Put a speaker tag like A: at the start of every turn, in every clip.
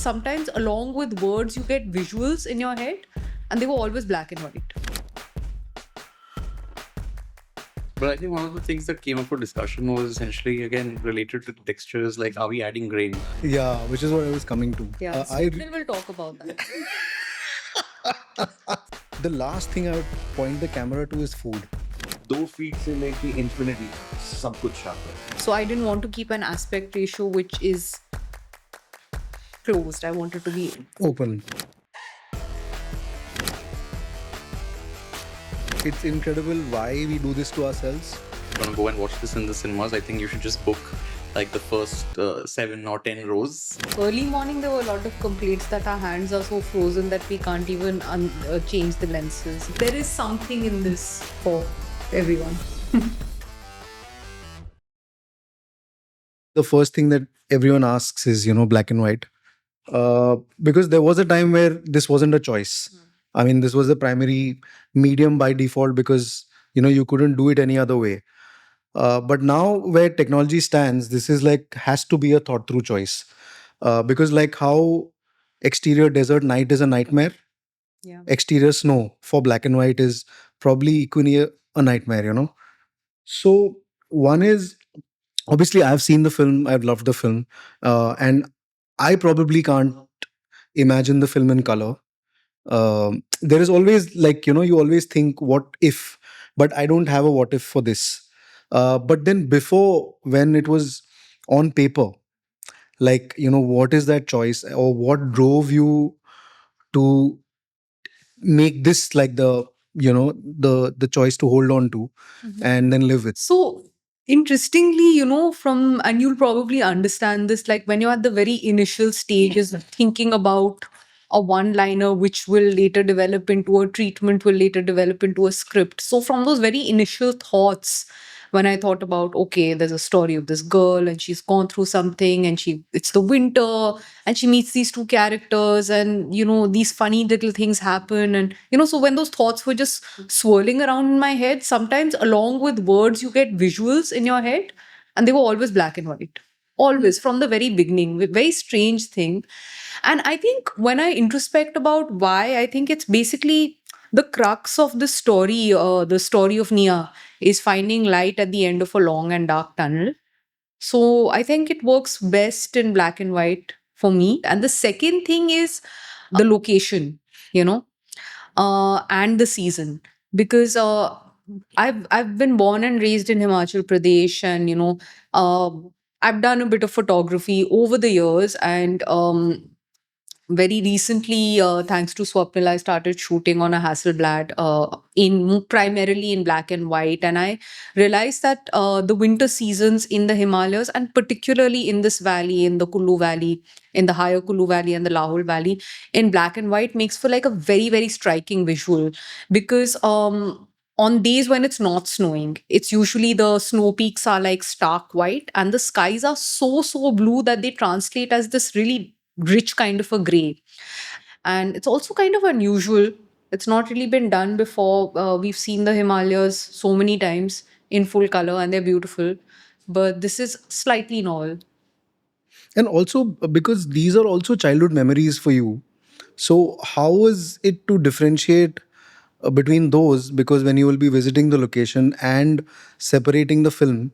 A: sometimes along with words, you get visuals in your head, and they were always black and white.
B: But I think one of the things that came up for discussion was essentially, again, related to textures, like, are we adding grain?
C: Yeah, which is what I was coming to.
A: Yeah, Swapnil will talk about that.
C: The last thing I would point the camera to is food.
B: 2 feet से लेके infinity, सब कुछ sharp है.
A: So I didn't want to keep an aspect ratio which is closed. I wanted to be
C: Open. It's incredible why we do this to ourselves.
B: If you're gonna go and watch this in the cinemas, I think you should just book like the first 7 or 10 rows.
A: Early morning, there were a lot of complaints that our hands are so frozen that we can't even change the lenses. There is something in this for everyone.
C: The first thing that everyone asks is, black and white. Because there was a time where this wasn't a choice. I mean, this was the primary medium by default because, you couldn't do it any other way. But now where technology stands, this is has to be a thought through choice. Because how exterior desert night is a nightmare,
A: Yeah.
C: exterior snow for black and white is probably equally a nightmare. So one is, obviously I've seen the film, I've loved the film, and I probably can't imagine the film in color. There is always you always think what if, but I don't have a what if for this. But then before, when it was on paper, what is that choice, or what drove you to make this the choice to hold on to and then live with?
A: So interestingly, and you'll probably understand this, like when you're at the very initial stages of thinking about a one-liner which will later develop into a treatment, will later develop into a script. So from those very initial thoughts, when I thought about, okay, there's a story of this girl and she's gone through something and it's the winter and she meets these two characters and, these funny little things happen. And, so when those thoughts were just swirling around in my head, sometimes along with words, you get visuals in your head, and they were always black and white. Always from the very beginning. Very strange thing. And I think when I introspect about why, I think it's basically the crux of the story of Nia is finding light at the end of a long and dark tunnel. So I think it works best in black and white for me. And the second thing is the location, and the season. Because I've been born and raised in Himachal Pradesh, and I've done a bit of photography over the years, and very recently, thanks to Swapnil, I started shooting on a Hasselblad in primarily in black and white. And I realized that the winter seasons in the Himalayas, and particularly in this valley, in the Kullu Valley, in the higher Kullu Valley and the Lahore Valley, in black and white makes for like a very, very striking visual. Because on days when it's not snowing, it's usually the snow peaks are like stark white, and the skies are so blue that they translate as this really rich kind of a gray. And it's also kind of unusual. It's not really been done before. We've seen the Himalayas so many times in full color and they're beautiful, but this is slightly novel.
C: And also because these are also childhood memories for you, so how is it to differentiate between those, because when you will be visiting the location and separating the film,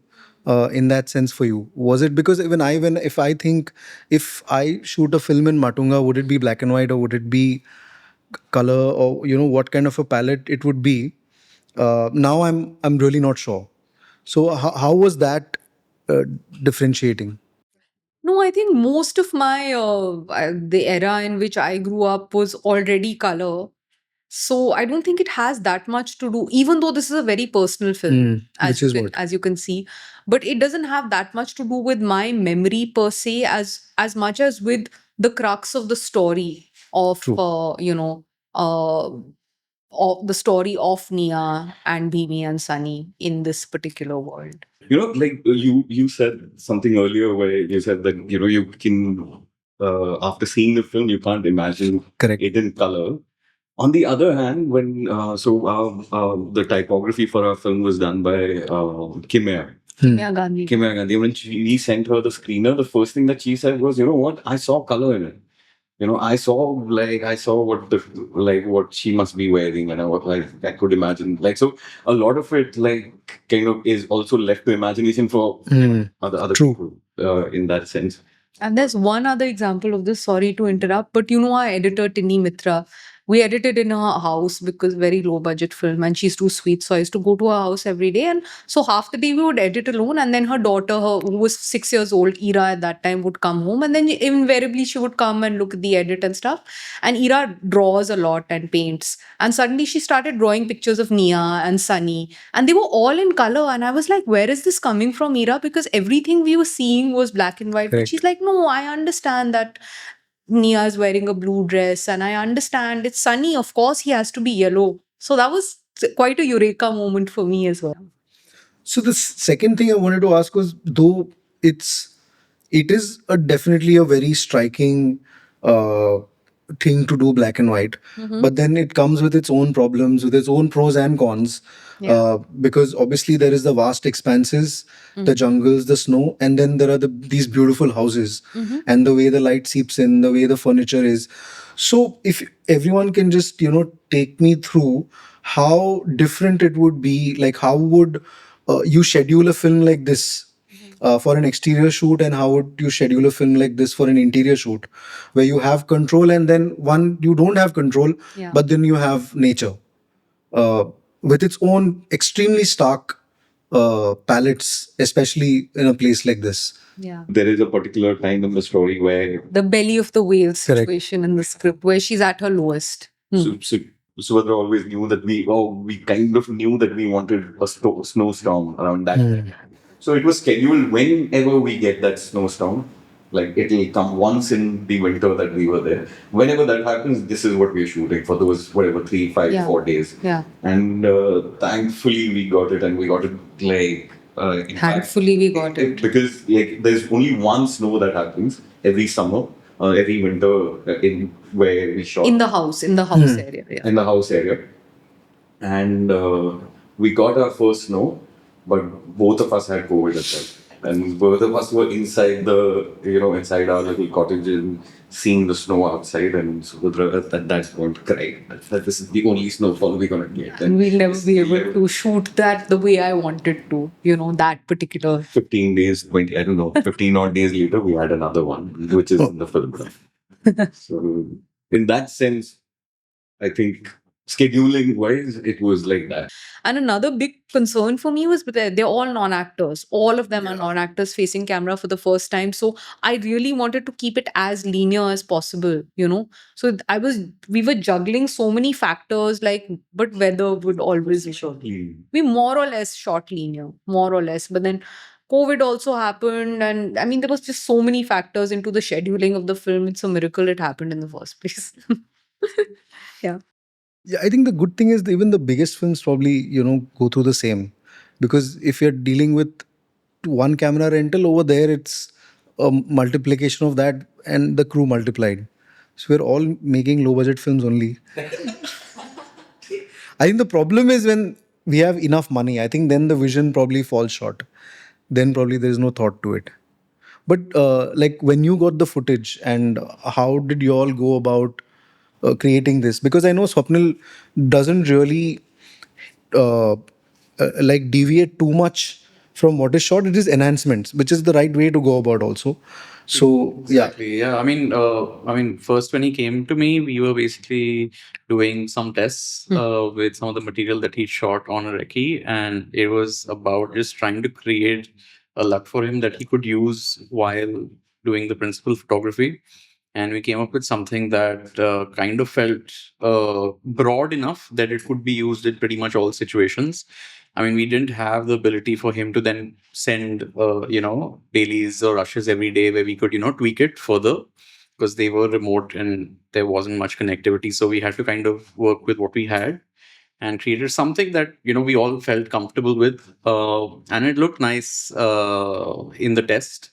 C: in that sense for you, was it because when if I think, if I shoot a film in Matunga, would it be black and white or would it be color, or what kind of a palette it would be? Now I'm really not sure. So how was that differentiating?
A: No, I think most of my the era in which I grew up was already color. So I don't think it has that much to do, even though this is a very personal film,
C: Which is what?
A: as you can see. But it doesn't have that much to do with my memory per se, as much as with the crux of the story of
C: True.
A: of the story of Nia and Bhimi and Sunny in this particular world.
D: Like you said something earlier where you said that you can after seeing the film you can't imagine
C: Correct.
D: it in color. On the other hand, when the typography for our film was done by Kimya
A: Gandhi.
D: Gandhi. When we sent her the screener, the first thing that she said was, "You know what? I saw color in it." I saw what she must be wearing, and I could imagine. Like, so a lot of it kind of is also left to imagination for other
C: True.
D: people in that sense.
A: And there's one other example of this, sorry to interrupt, but you know our editor Tinny Mitra, we edited in her house because very low budget film and she's too sweet. So I used to go to her house every day. And so half the day we would edit alone. And then her daughter, who was 6 years old, Ira at that time, would come home. And then invariably she would come and look at the edit and stuff. And Ira draws a lot and paints. And suddenly she started drawing pictures of Nia and Sunny. And they were all in color. And I was like, where is this coming from, Ira? Because everything we were seeing was black and white. But
C: Correct.
A: she's like, no, I understand that Nia is wearing a blue dress, and I understand it's Sunny. Of course, he has to be yellow. So that was quite a eureka moment for me as well.
C: So the second thing I wanted to ask was, though it is definitely a very striking uh, thing to do black and white, but then it comes with its own problems, with its own pros and cons.
A: Yeah.
C: Because obviously there is the vast expanses, the jungles, the snow, and then there are these beautiful houses, and the way the light seeps in, the way the furniture is. So if everyone can just take me through how different it would be, like how would you schedule a film like this for an exterior shoot, and how would you schedule a film like this for an interior shoot, where you have control, and then one you don't have control,
A: Yeah.
C: but then you have nature uh, with its own extremely stark palettes, especially in a place like this.
A: Yeah.
D: There is a particular time in the story where
A: The belly of the whale
C: Correct.
A: situation in the script where she's at her lowest.
D: Subhadra always knew that we kind of knew that we wanted a snowstorm around that time. So it was scheduled whenever we get that snowstorm. Like it'll come once in the winter that we were there. Whenever that happens, this is what we're shooting for those whatever 3, 5,
A: Yeah.
D: 4 days.
A: Yeah.
D: And thankfully we got it, and we got it in fact,
A: Thankfully, we got it.
D: because there's only one snow that happens every summer, every winter in where we shot
A: In the house area. Yeah.
D: in the house area. And we got our first snow, but both of us had COVID as well. And both of us were inside inside our little cottage and seeing the snow outside. And Subhadra at that point cried that this is the only snowfall we're going to get.
A: And we'll never be able to shoot that the way I wanted to, that particular.
D: 15 days, 20, I don't know, 15 odd days later, we had another one, which is in the film. So, in that sense, I think scheduling wise, it was like that.
A: And another big concern for me was they're all non-actors. All of them are non-actors facing camera for the first time. So I really wanted to keep it as linear as possible. So we were juggling so many factors, but weather would always we more or less shot linear, more or less. But then COVID also happened. And I mean, there was just so many factors into the scheduling of the film. It's a miracle it happened in the first place. Yeah.
C: Yeah, I think the good thing is that even the biggest films probably go through the same, because if you're dealing with one camera rental over there, it's a multiplication of that and the crew multiplied. So we're all making low budget films only. I think the problem is when we have enough money, I think then the vision probably falls short. Then probably there is no thought to it. But like when you got the footage, and how did you all go about creating this? Because I know Swapnil doesn't really uh, like deviate too much from what is shot. It is enhancements, which is the right way to go about also. So
B: Exactly. Yeah. I mean, first when he came to me, we were basically doing some tests with some of the material that he shot on a recce, and it was about just trying to create a look for him that he could use while doing the principal photography. And we came up with something that kind of felt broad enough that it could be used in pretty much all situations. I mean, we didn't have the ability for him to then send, dailies or rushes every day where we could, tweak it further, because they were remote and there wasn't much connectivity. So we had to kind of work with what we had and created something that, we all felt comfortable with. And it looked nice in the test.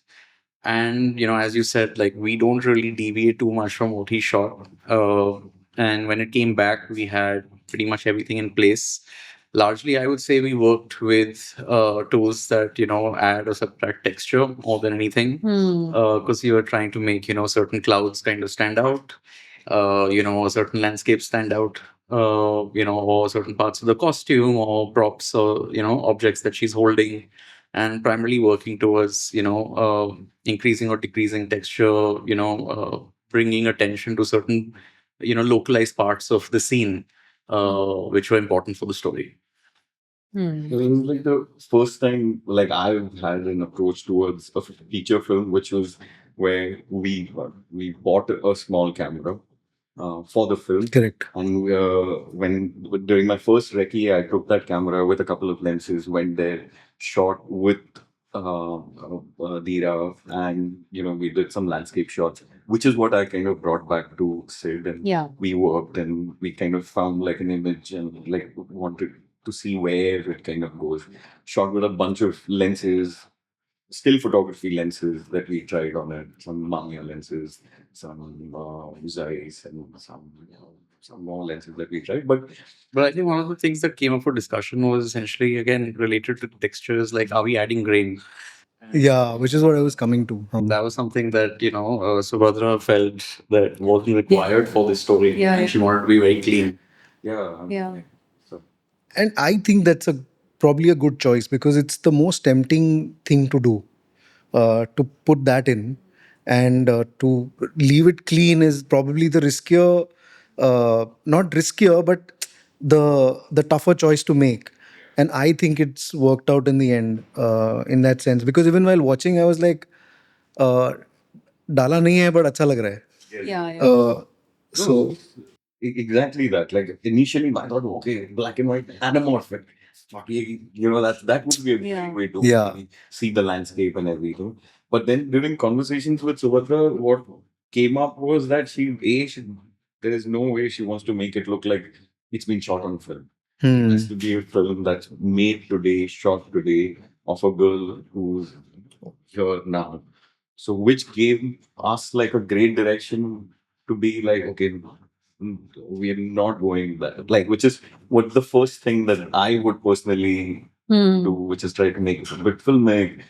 B: And as you said, like, we don't really deviate too much from what he shot. And when it came back, we had pretty much everything in place. Largely, I would say we worked with tools that add or subtract texture more than anything, because you were trying to make certain clouds kind of stand out, a certain landscape stand out, or certain parts of the costume or props or objects that she's holding, and primarily working towards increasing or decreasing texture, bringing attention to certain localized parts of the scene, which were important for the story.
D: It was like the first time like I've had an approach towards a feature film, which was where we bought a small camera for the film.
C: Correct.
D: And when during my first recce, I took that camera with a couple of lenses, went there, shot with Dira, and we did some landscape shots, which is what I kind of brought back to Sid, and we worked and we kind of found like an image and like wanted to see where it kind of goes. Shot with a bunch of lenses, still photography lenses that we tried on it, some Mamiya lenses, some Zeiss, and some more lenses that we tried.
B: But I think one of the things that came up for discussion was essentially again related to textures, like are we adding grain?
C: Yeah, which is what I was coming to.
B: That was something that Subhadra felt that wasn't required for this story, and she wanted to be very clean.
D: Yeah. So
C: And I think that's probably a good choice because it's the most tempting thing to do, to put that in, and to leave it clean is probably the riskier, not riskier, but the tougher choice to make. And I think it's worked out in the end, in that sense. Because even while watching, I was like, uh, डाला नहीं है but अच्छा लग रहा है. So
D: no, exactly that. Like initially, I thought, okay, black and white, anamorphic. Fuck, that would be a great way to
C: Yeah.
D: really see the landscape and everything. But then during conversations with Subhadra, what came up was that there is no way she wants to make it look like it's been shot on film. It has to be a film that's made today, shot today, of a girl who's here now. So, which gave us like a great direction to be like, okay, we are not going that. Like, which is what the first thing that I would personally do, which is try to make it a bit filmic,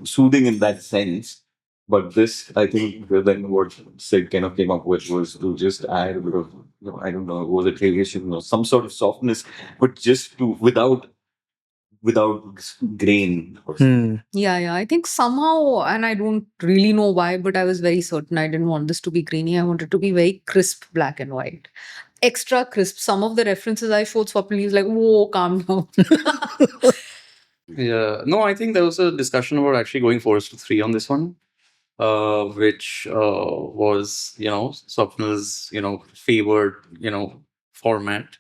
D: soothing in that sense. But this, I think, then what Sid kind of came up with was to just add a bit of, I don't know, was it variation or some sort of softness, but just to without grain.
A: Yeah. I think somehow, and I don't really know why, but I was very certain I didn't want this to be grainy. I wanted to be very crisp, black and white. Extra crisp. Some of the references I showed Swapnil, he's like, whoa, calm down.
B: Yeah, no, I think there was a discussion about actually going 4:3 on this one, which was Swapnil's favored format,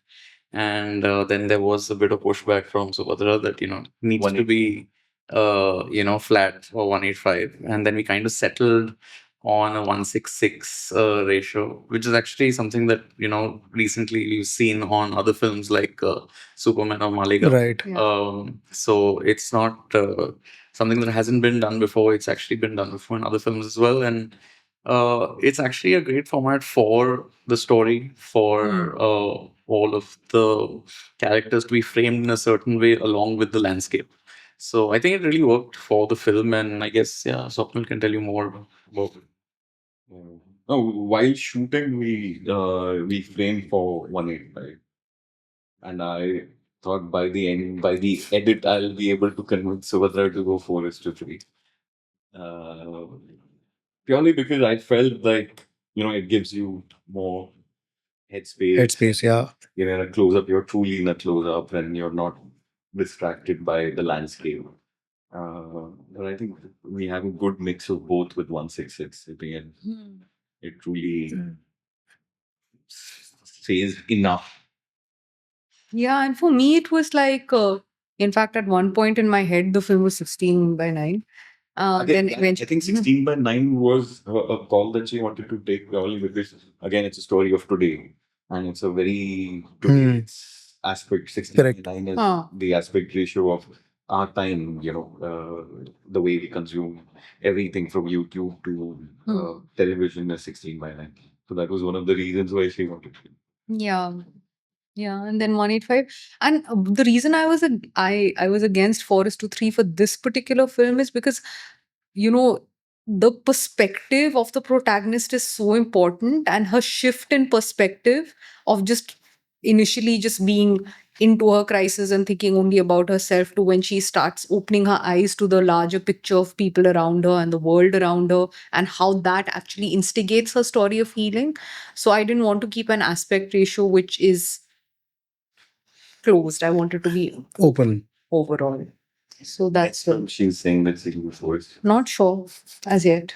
B: and then there was a bit of pushback from Subhadra that needs to be flat or 185, and then we kind of settled on a 166 ratio, which is actually something that recently we've seen on other films like Superman or Maliga.
C: Right.
B: So it's not something that hasn't been done before. It's actually been done before in other films as well, and it's actually a great format for the story, for all of the characters to be framed in a certain way along with the landscape. So I think it really worked for the film, and I guess Swapnil can tell you more about it.
D: No, while shooting, we framed for 185, and I thought by the end, by the edit, I'll be able to convince Subhadra to go 4:3. Uh, Purely because I felt like it gives you more headspace.
C: Headspace, yeah.
D: You're in a close up. You're truly in a close up, and you're not distracted by the landscape. But I think we have a good mix of both with 166. Again, it truly says enough.
A: Yeah, and for me, it was like, in fact, at one point in my head, the film was 16:9. Then
D: I
A: eventually,
D: think 16:9 was a call that she wanted to take purely because, again, it's a story of today. And it's a very today's aspect. 16:9 is the aspect ratio of our time, the way we consume everything from YouTube to television is 16:9. So that was one of the reasons why she wanted to.
A: yeah. Yeah, and then 185. And the reason I was against Forest 2-3 for this particular film is because, you know, the perspective of the protagonist is so important, and her shift in perspective of just initially just being into her crisis and thinking only about herself, to when she starts opening her eyes to the larger picture of people around her and the world around her, and how that actually instigates her story of healing. So I didn't want to keep an aspect ratio which is closed. I wanted to be
C: Open.
A: overall. So that's
D: She's saying that Sigma Force.
A: not sure as yet.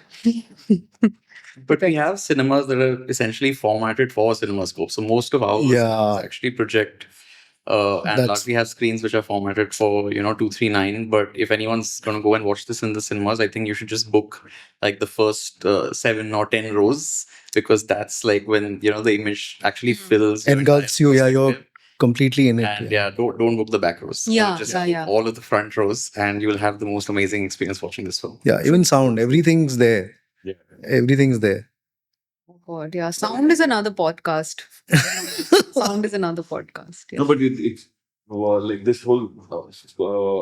B: But we have cinemas that are essentially formatted for CinemaScope. So most of our
C: Yeah.
B: cinemas actually project, and
C: That's-
B: largely have screens which are formatted for 239. But if anyone's going to go and watch this in the cinemas, I think you should just book like the first 7 or 10 rows, because that's like when the image actually fills your
C: Engulfs
B: entire
C: you. Yeah, you're
B: perspective.
C: completely in it.
B: And yeah, don't book the back rows.
A: Yeah,
B: Just
A: yeah,
B: book
A: yeah.
B: all of the front rows, and you'll have the most amazing experience watching this film.
C: Yeah, even sound, everything's there.
D: Yeah.
C: Everything's there.
A: Oh God, yeah. Sound is another podcast. Sound is another podcast. Yeah.
D: No, but it's like this whole.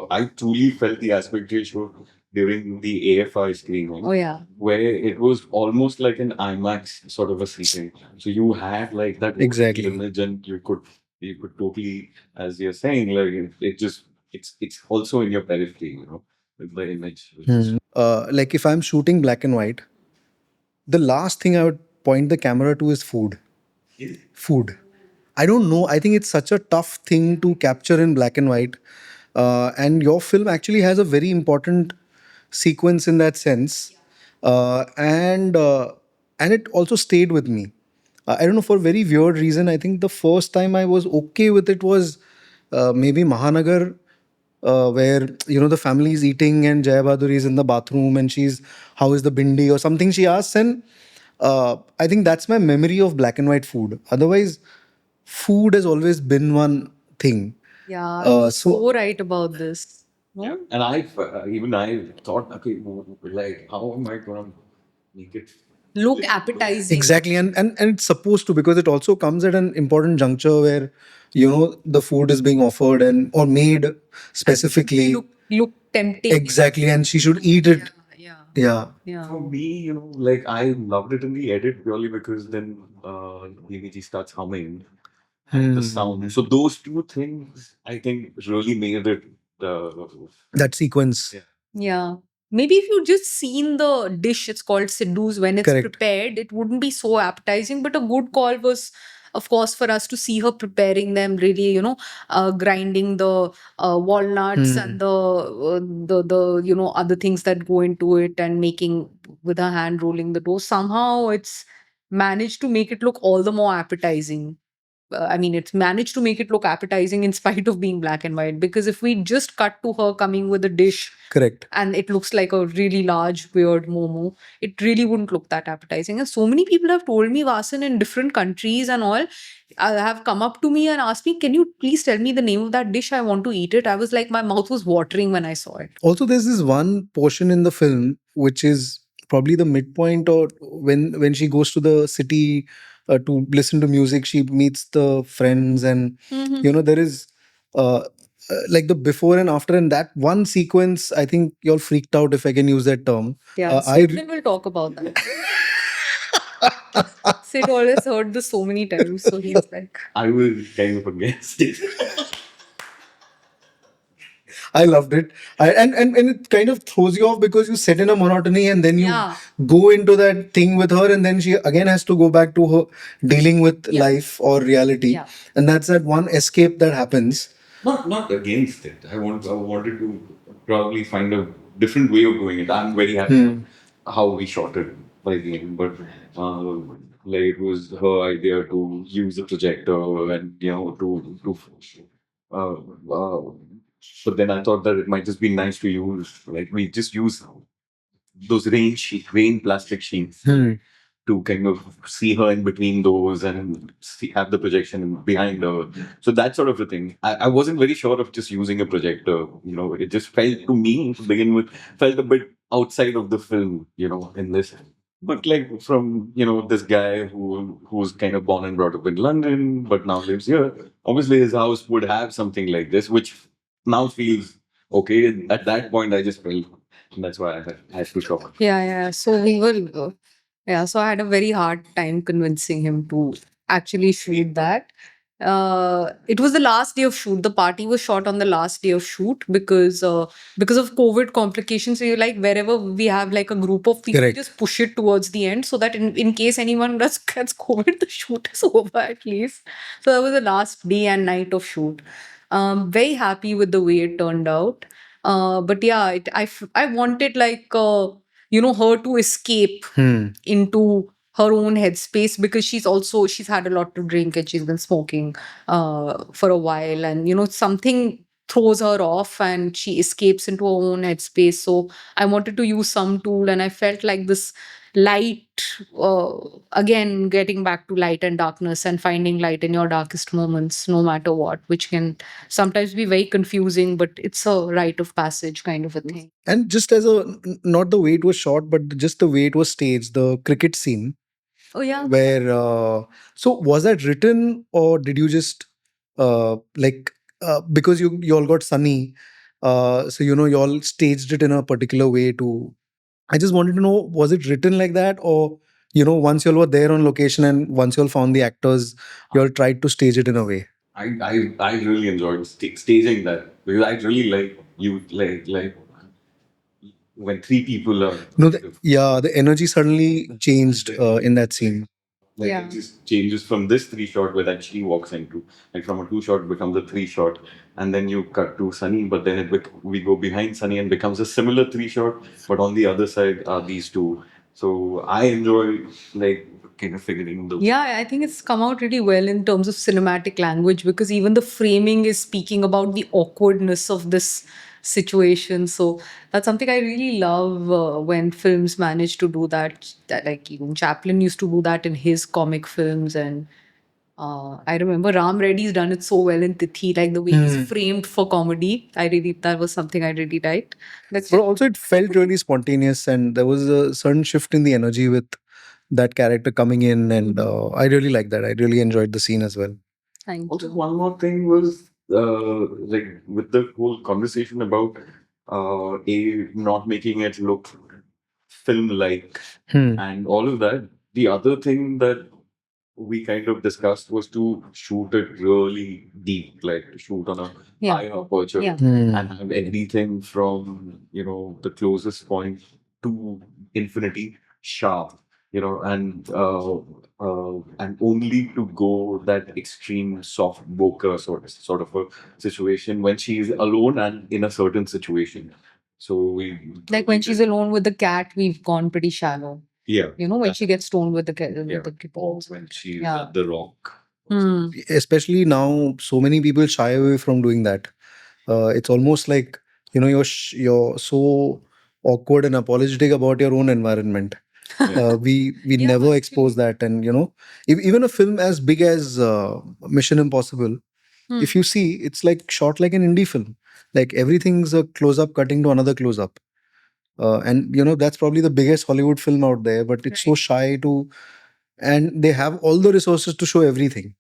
D: I truly felt the aspect ratio during the AFI screening.
A: Oh yeah.
D: Where it was almost like an IMAX sort of a seating. So you had like that
C: Exactly.
D: image, and you could totally, as you're saying, like it just it's also in your periphery, with the image.
C: Like if I'm shooting black and white, the last thing I would point the camera to is food. Food. I don't know. I think it's such a tough thing to capture in black and white. And your film actually has a very important sequence in that sense. And it also stayed with me. I don't know, for a very weird reason. I think the first time I was okay with it was maybe Mahanagar, where the family is eating and Jaya Baduri is in the bathroom and she's, how is the bindi or something she asks, and I think that's my memory of black and white food. Otherwise, food has always been one thing.
A: Yeah.
C: Uh,
A: You're
C: so-
A: so right about this. No?
D: And I thought, okay, like how am I gonna make it
A: Look appetizing.
C: Exactly, and it's supposed to, because it also comes at an important juncture where the food is being offered and or made specifically.
A: Look tempting.
C: Exactly, and she should eat it.
A: Yeah.
C: Yeah.
A: Yeah.
D: For me, like I loved it in the edit purely because then DVG starts humming and the sound. So those two things, I think, really made it.
C: That sequence.
D: Yeah.
A: Yeah. Maybe if you just seen the dish, it's called Siddu's, when it's
C: Correct.
A: prepared, it wouldn't be so appetizing. But a good call was, of course, for us to see her preparing them, really, grinding the walnuts and the other things that go into it, and making with her hand, rolling the dough. Somehow it's managed to make it look all the more appetizing. I mean, it's managed to make it look appetizing in spite of being black and white. Because if we just cut to her coming with a dish
C: Correct.
A: and it looks like a really large, weird momo, it really wouldn't look that appetizing. And so many people have told me, Vasan, in different countries and all, have come up to me and asked me, can you please tell me the name of that dish? I want to eat it. I was like, my mouth was watering when I saw it.
C: Also, there's this one portion in the film which is probably the midpoint, or when she goes to the city to listen to music, she meets the friends, and there is like the before and after, and that one sequence, I think you're freaked out, if I can use that term.
A: Yeah, Swapnil will talk about that. Sid always heard this so many times, so he's like,
D: I was kind of against it.
C: I loved it. And it kind of throws you off because you set in a monotony and then you
A: Yeah.
C: go into that thing with her, and then she again has to go back to her dealing with
A: Yeah.
C: life or reality.
A: Yeah.
C: And that's that one escape that happens.
D: Not against it. I wanted to probably find a different way of doing it. I'm very happy with how we shot it by the end, but like it was her idea to use a projector and to uh, uh, but then I thought that it might just be nice to use, like we just use those rain plastic sheets to kind of see her in between those and have the projection behind her. So that sort of a thing. I wasn't very sure of just using a projector. It just felt to me to begin with, felt a bit outside of the film, in this. But like from this guy who's kind of born and brought up in London, but now lives here. Obviously, his house would have something like this, which now feels okay. At that point, I just felt that's why I had to shop.
A: Yeah, yeah. So we were, yeah. So I had a very hard time convincing him to actually shoot that. It was the last day of shoot. The party was shot on the last day of shoot because of COVID complications. So you're like wherever we have like a group of people,
C: Correct.
A: just push it towards the end so that in case anyone does gets COVID, the shoot is over at least. So that was the last day and night of shoot. Very happy with the way it turned out. But yeah, I wanted like her to escape into her own headspace because she's had a lot to drink and she's been smoking for a while, and something throws her off and she escapes into her own headspace. So I wanted to use some tool, and I felt like this light, again getting back to light and darkness and finding light in your darkest moments no matter what, which can sometimes be very confusing, but it's a rite of passage kind of a thing.
C: And just as a not the way it was shot, but just the way it was staged, the cricket scene
A: Oh yeah.
C: where so was that written or did you just like because you all got sunny, so you all staged it in a particular way to. I just wanted to know, was it written like that, or once you all were there on location and once you all found the actors, you all tried to stage it in a way.
D: I really enjoyed staging that because I really like when three people are
C: No, yeah, the energy suddenly changed in that scene.
D: like
A: Yeah.
D: it just changes from this three shot where that she walks into, like from a two shot becomes a three shot, and then you cut to Sunny, but then we go behind Sunny and becomes a similar three shot, but on the other side are these two. So I enjoy like kind of figuring the
A: Yeah, I think it's come out really well in terms of cinematic language because even the framing is speaking about the awkwardness of this situation. So that's something I really love when films manage to do that. That like even Chaplin used to do that in his comic films, and I remember Ram Reddy's done it so well in Tithi, like the way he's framed for comedy. That was something I really liked. That's
C: But also, it felt really spontaneous, and there was a certain shift in the energy with that character coming in, and I really like that. I really enjoyed the scene as well.
A: thank
D: Also,
A: you.
D: one more thing was like with the whole conversation about a not making it look film-like and all of that. The other thing that we kind of discussed was to shoot it really deep, like to shoot on a
A: Yeah.
D: high aperture
A: Yeah.
D: and have everything from the closest point to infinity sharp, and only to go that extreme soft bokeh sort of a situation when she's alone and in a certain situation. So
A: Like when she's alone with the cat, we've gone pretty shallow.
D: yeah,
A: When she gets stoned with the
D: yeah,
A: the
D: or
A: kittens.
D: when she's
A: Yeah.
D: at the rock.
A: Hmm.
C: Especially now, so many people shy away from doing that. It's almost like you're so awkward and apologetic about your own environment. We
A: Yeah,
C: never expose
A: actually.
C: that, and even a film as big as Mission Impossible,
A: Hmm.
C: if you see, it's like shot like an indie film. Like everything's a close up cutting to another close up. And that's probably the biggest Hollywood film out there, but it's so
A: Right.
C: shy to, and they have all the resources to show everything.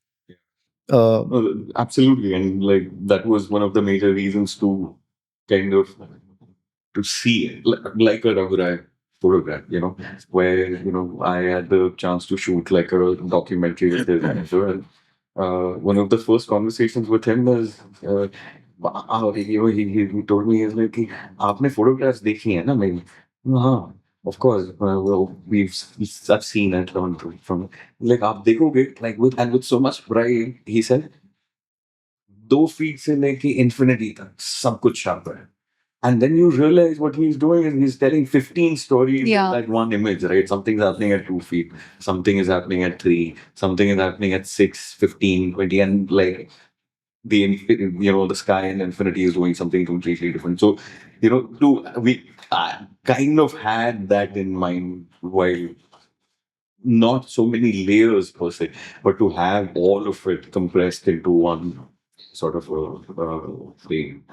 D: Absolutely, and like that was one of the major reasons to kind of to see it like a Raghurai photograph, where I had the chance to shoot like a documentary with his editor, and one of the first conversations with him was, he told me he's like, कि, आपने photographs देखी है ना मेरी? हाँ, of course. Well, I've seen it from like आप देखोगे like with so much pride, he said 2 feet से लेके infinity तक सब कुछ छाप है. And then you realize what he's doing is he's telling 15 stories in
A: Yeah.
D: that one image, right? Something's happening at 2 feet, something is happening at 3, something is happening at 6, 15, 20, and like the sky and infinity is doing something completely different. So, we kind of had that in mind while not so many layers per se, but to have all of it compressed into one sort of a frame.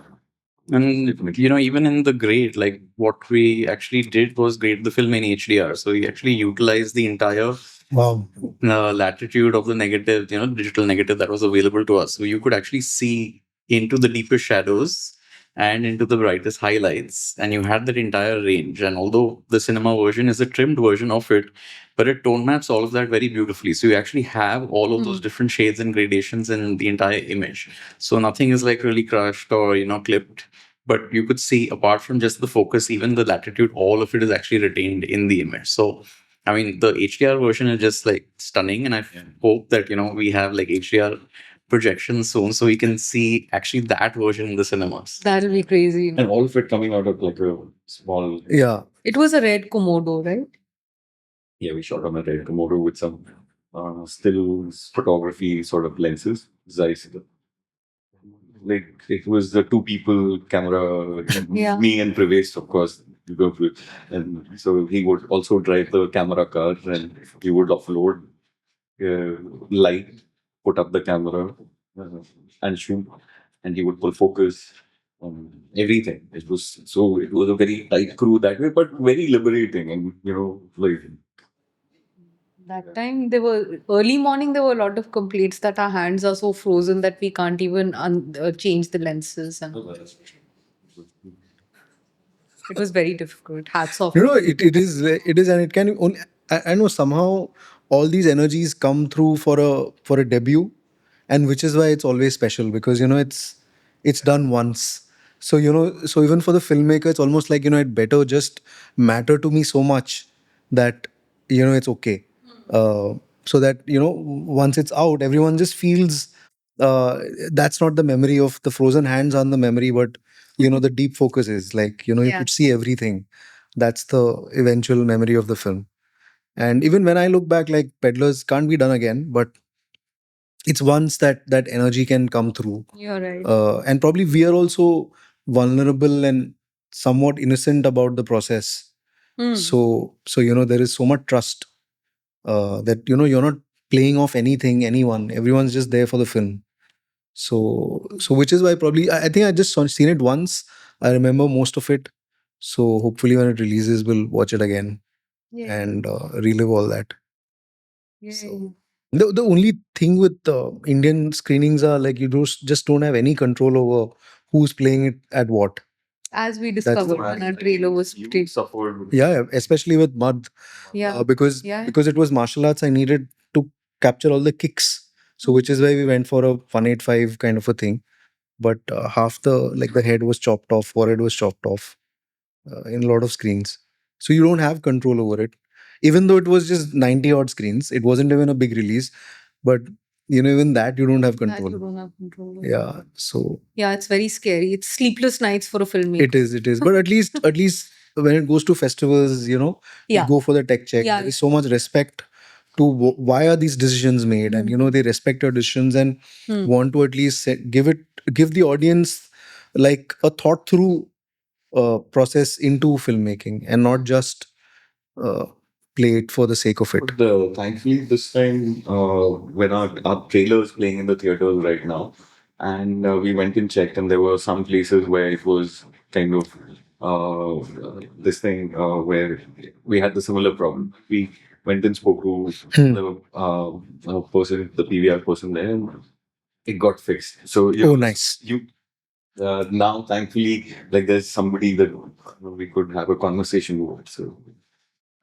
B: And
D: Definitely.
B: even in the grade, like what we actually did was grade the film in HDR. So we actually utilized the entire
C: Wow.
B: latitude of the negative, digital negative that was available to us. So you could actually see into the deepest shadows and into the brightest highlights, and you had that entire range. And although the cinema version is a trimmed version of it, but it tone maps all of that very beautifully. So you actually have all of those different shades and gradations in the entire image. So nothing is like really crushed or clipped, but you could see, apart from just the focus, even the latitude, all of it is actually retained in the image. So I mean, the HDR version is just like stunning, and I hope that we have like HDR projections soon, so we can see actually that version in the cinemas.
A: That'll be crazy.
D: And all of it coming out of like a small.
C: Yeah.
A: It was a red Komodo, right?
D: Yeah, we shot on a red Komodo with some still photography sort of lenses. Zeiss. Like it was the two people camera,
A: Yeah.
D: me and Pravesh, of course. We go through it. And so he would also drive the camera car and he would offload light, put up the camera uh, and shoot, and he would pull focus on everything. It was a very tight crew that way, but very liberating. And like
A: That time, there were early morning. There were a lot of complaints that our hands are so frozen that we can't even change the lenses, and it was very difficult. Hats off.
C: It is, and it can only. I know somehow all these energies come through for a debut, and which is why it's always special because it's done once. So so even for the filmmaker, it's almost like it better just matter to me so much that it's okay. So that once it's out, everyone just feels uh, that's not the memory of the frozen hands on the memory, but the deep focus is like you
A: Yeah.
C: could see everything. That's the eventual memory of the film. And even when I look back, like Peddlers can't be done again, but it's once that energy can come through.
A: You're right.
C: And probably we are also vulnerable and somewhat innocent about the process. So there is so much trust that you're not playing off anyone. Everyone's just there for the film. So which is why probably I think I just seen it once. I remember most of it. So hopefully when it releases, we'll watch it again
A: Yeah.
C: and relive all that.
A: Yeah.
C: So the only thing with Indian screenings are like you just don't have any control over who's playing it at what.
A: As we
C: That's
A: discovered when our trailer was pretty.
D: suffered.
C: Yeah, especially with Mud,
A: Yeah.
C: because
A: Yeah.
C: because it was martial arts. I needed to capture all the kicks, so which is why we went for a 185 kind of a thing. But half the head was chopped off, forehead was chopped off in a lot of screens, so you don't have control over it. Even though it was just 90 odd screens, it wasn't even a big release, but even that you don't have
A: That you
C: control.
A: don't have control over.
C: Yeah, so
A: Yeah, it's very scary. It's sleepless nights for a filmmaker.
C: it is. But at least when it goes to festivals, you
A: Yeah.
C: go for the tech check.
A: Yeah.
C: There is so much respect to why are these decisions made, and they respect your decisions and want to at least give the audience like a thought through process into filmmaking and not just uh, play it for the sake of it.
D: But thankfully, this time, when our trailer is playing in the theaters right now, and we went and checked, and there were some places where it was kind of this thing where we had the similar problem. We went and spoke to the person, the PVR person there, and it got fixed. So
C: Oh, nice.
D: you now, thankfully, like there's somebody that we could have a conversation with. So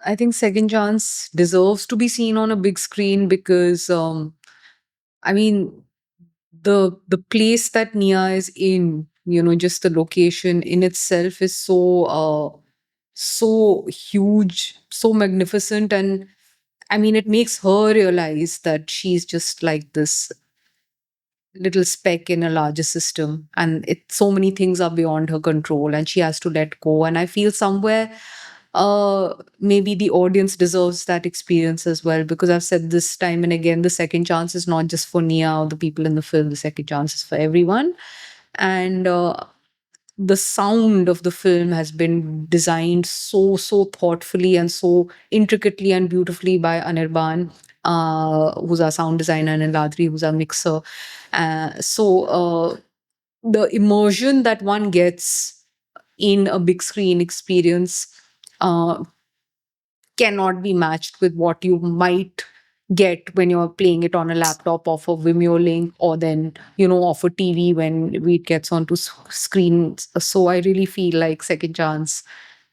A: I think Second Chance deserves to be seen on a big screen because I mean the place that Nia is in, just the location in itself is so huge, so magnificent, and I mean it makes her realize that she's just like this little speck in a larger system, and so many things are beyond her control and she has to let go. And I feel somewhere maybe the audience deserves that experience as well, because I've said this time and again, the second chance is not just for Nia or the people in the film, the second chance is for everyone. And the sound of the film has been designed so thoughtfully and so intricately and beautifully by Anirban, who's our sound designer, and Ladri, who's our mixer. So the immersion that one gets in a big screen experience uh, cannot be matched with what you might get when you're playing it on a laptop off a Vimeo link, or then, off a TV when it gets onto screens. So I really feel like Second Chance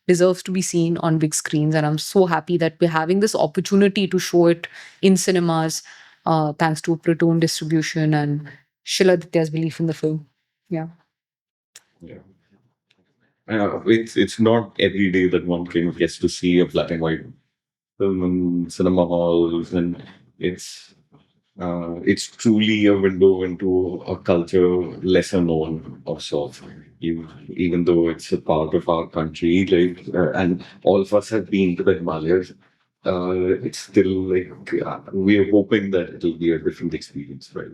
A: deserves to be seen on big screens. And I'm so happy that we're having this opportunity to show it in cinemas, thanks to Platoon distribution and Shiladitya's belief in the film. Yeah.
D: Yeah. It's not every day that one can gets to see a black and white film in cinema halls, and it's truly a window into a culture lesser known of sorts. Even though it's a part of our country, and all of us have been to the Himalayas, it's still we're hoping that it'll be a different experience, right?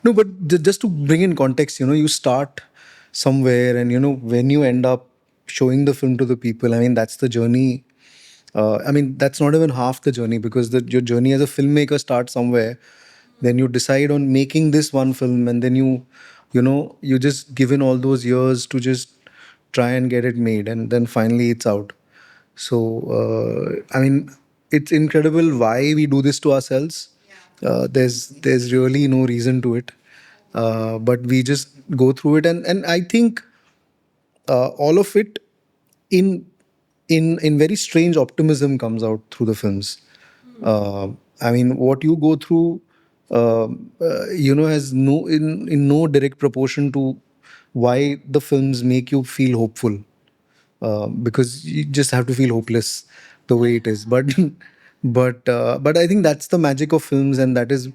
C: No, but just to bring in context, you start somewhere, and when you end up showing the film to the people, I mean, that's the journey. I mean, that's not even half the journey, because your journey as a filmmaker starts somewhere. Then you decide on making this one film, and then you just given all those years to just try and get it made, and then finally it's out. So, I mean, it's incredible why we do this to ourselves. There's really no reason to it, but we just go through it, and I think all of it in in very strange optimism comes out through the films. Uh, I mean, what you go through, has no in no direct proportion to why the films make you feel hopeful, because you just have to feel hopeless the way it is. But but I think that's the magic of films, and that is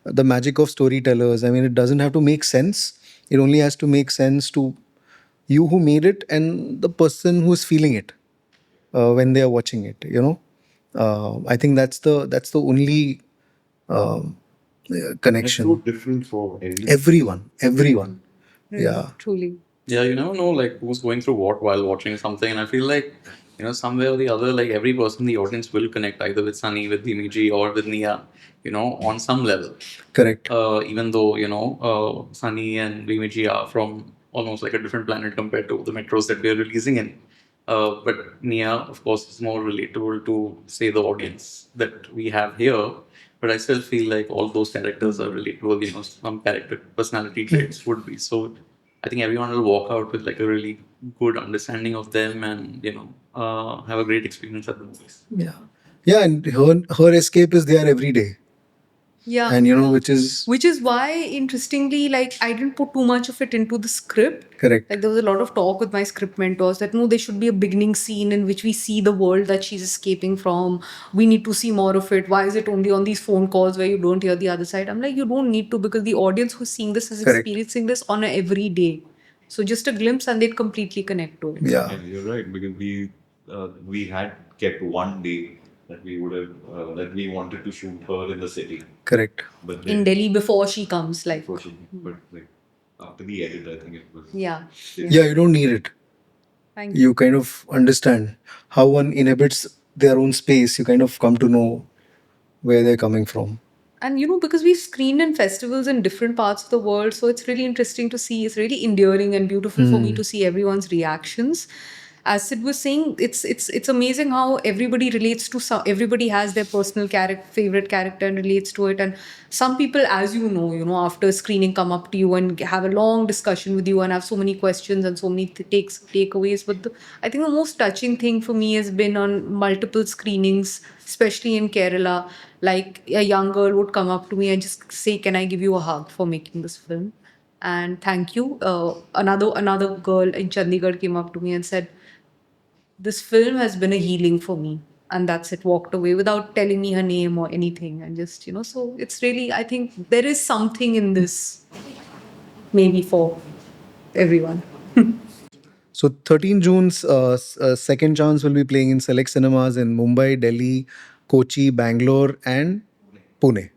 C: the magic of storytellers. I mean, it doesn't have to make sense. It only has to make sense to you who made it and the person who's feeling it when they are watching it. I think that's the only
D: And it's so
C: connection.
D: different for everyone.
C: Everyone.
A: Really,
C: Yeah,
A: truly.
B: Yeah, you never know like who's going through what while watching something, and I feel like somewhere or the other, like every person in the audience will connect either with Sunny, with Dimiji, or with Nia, on some level.
C: correct.
B: Even though Sunny and Dimiji are from almost like a different planet compared to the metros that we are releasing in. But Nia, of course, is more relatable to say the audience that we have here. But I still feel like all those characters are relatable. Some character personality traits would be so. I think everyone will walk out with like a really good understanding of them, and have a great experience at the movies.
C: Yeah, yeah, and her escape is there every day,
A: Yeah.
C: and which is
A: Why, interestingly, like I didn't put too much of it into the script.
C: correct.
A: Like there was a lot of talk with my script mentors that no, there should be a beginning scene in which we see the world that she's escaping from. We need to see more of it. Why is it only on these phone calls where you don't hear the other side? I'm like, you don't need to, because the audience who's seeing this is
C: Correct.
A: experiencing this on a every day. So just a glimpse and they'd completely connect to it.
C: Yeah.
D: Yeah, you're right, because we had kept one day that we would have that we wanted to shoot her in the city,
C: Correct.
D: but
A: In
D: then
A: Delhi before she comes, like,
D: before she, but like after the edit, I think it was.
A: yeah.
C: Yeah, you don't need it.
A: Thank
C: You kind of understand how one inhabits their own space. You kind of come to know where they're coming from.
A: And because we've screened in festivals in different parts of the world, so it's really interesting to see. It's really endearing and beautiful for me to see everyone's reactions. As Sid was saying, it's amazing how everybody relates to everybody has their personal favorite character and relates to it. And some people, as after screening, come up to you and have a long discussion with you and have so many questions and so many takeaways. But I think the most touching thing for me has been on multiple screenings, especially in Kerala. Like a young girl would come up to me and just say, "Can I give you a hug for making this film?" And thank you. Another girl in Chandigarh came up to me and said, "This film has been a healing for me." And that's it. Walked away without telling me her name or anything, and just So it's really, I think there is something in this, maybe for everyone.
C: So 13 June's Second Chance will be playing in select cinemas in Mumbai, Delhi, Kochi, Bangalore, and Pune.